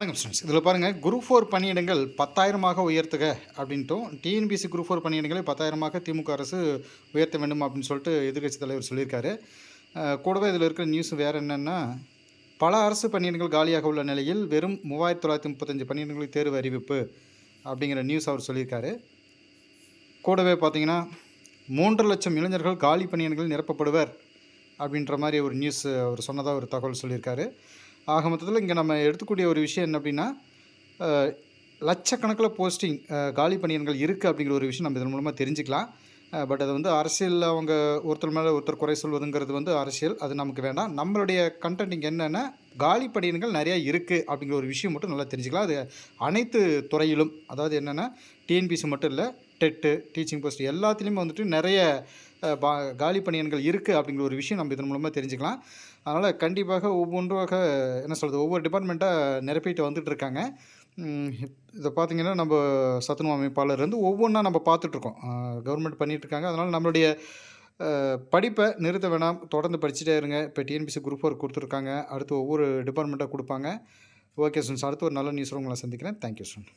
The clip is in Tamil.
வணக்கம் ஸ்டூடெண்ட்ஸ். இதில் பாருங்கள், குரூப் 4 பணியிடங்கள் 10,000 உயர்த்துக அப்படின்ட்டும், டிஎன்பிஎஸ்சி குரூப் 4 பணியிடங்களை 10,000 திமுக அரசு உயர்த்த வேண்டும் அப்படின்னு சொல்லிட்டு எதிர்க்கட்சி தலைவர் சொல்லியிருக்காரு. கூடவே இதில் இருக்கிற நியூஸ் வேறு என்னென்னா, பல அரசு பணியிடங்கள் காலியாக உள்ள நிலையில் வெறும் 3,935 பணியிடங்களுக்கு தேர்வு அறிவிப்பு அப்படிங்கிற நியூஸ் அவர் சொல்லியிருக்காரு. கூடவே பார்த்தீங்கன்னா 3,00,000 இளைஞர்கள் காலி பணியிடங்கள் நிரப்பப்படுவர் அப்படின்ற மாதிரி ஒரு நியூஸ் அவர் சொன்னதாக ஒரு தகவல் சொல்லியிருக்காரு. ஆக மொத்தத்தில் இங்கே நம்ம எடுத்துக்கூடிய ஒரு விஷயம் என்ன அப்படின்னா, லட்சக்கணக்கில் போஸ்டிங் காலி பணியிடங்கள் இருக்குது அப்படிங்கிற ஒரு விஷயம் நம்ம இதன் மூலமாக தெரிஞ்சுக்கலாம். பட் அது வந்து அரசியலில் அவங்க ஒருத்தர் மேலே ஒருத்தர் குறை சொல்வதுங்கிறது வந்து அரசியல், அது நமக்கு வேண்டாம். நம்மளுடைய கண்டென்ட் இங்கே என்னென்னா, காலி பணியிடங்கள் நிறையா இருக்குது அப்படிங்கிற ஒரு விஷயம் மட்டும் நல்லா தெரிஞ்சுக்கலாம். அது அனைத்து துறையிலும், அதாவது என்னென்னா டிஎன்பிசி மட்டும் இல்லை, டெட்டு, டீச்சிங் போஸ்ட் எல்லாத்துலேயுமே வந்துட்டு நிறைய காலி பணியிடங்கள் இருக்குது அப்படிங்கிற ஒரு விஷயம் நம்ம இதன் மூலமாக தெரிஞ்சுக்கலாம். அதனால் கண்டிப்பாக ஒவ்வொன்றாக என்ன சொல்கிறது, ஒவ்வொரு டிபார்ட்மெண்ட்டாக நிரப்பிட்டு வந்துட்டுருக்காங்க. இதை பார்த்திங்கன்னா, நம்ம சத்துணவு அமைப்பாளர் வந்து ஒவ்வொன்றா நம்ம பார்த்துட்ருக்கோம். கவர்மெண்ட் பண்ணிகிட்ருக்காங்க. அதனால் நம்மளுடைய படிப்பை நிறுத்த வேணாம், தொடர்ந்து படிச்சுட்டே இருங்க. இப்போ டிஎன்பிசி குரூப் 4 கொடுத்துருக்காங்க, அடுத்து ஒவ்வொரு டிபார்ட்மெண்ட்டாக கொடுப்பாங்க. ஓகே ஸ்டூடெண்ட்ஸ், அடுத்து ஒரு நல்ல நியூஸோட உங்களை சந்திக்கிறேன். Thank you student.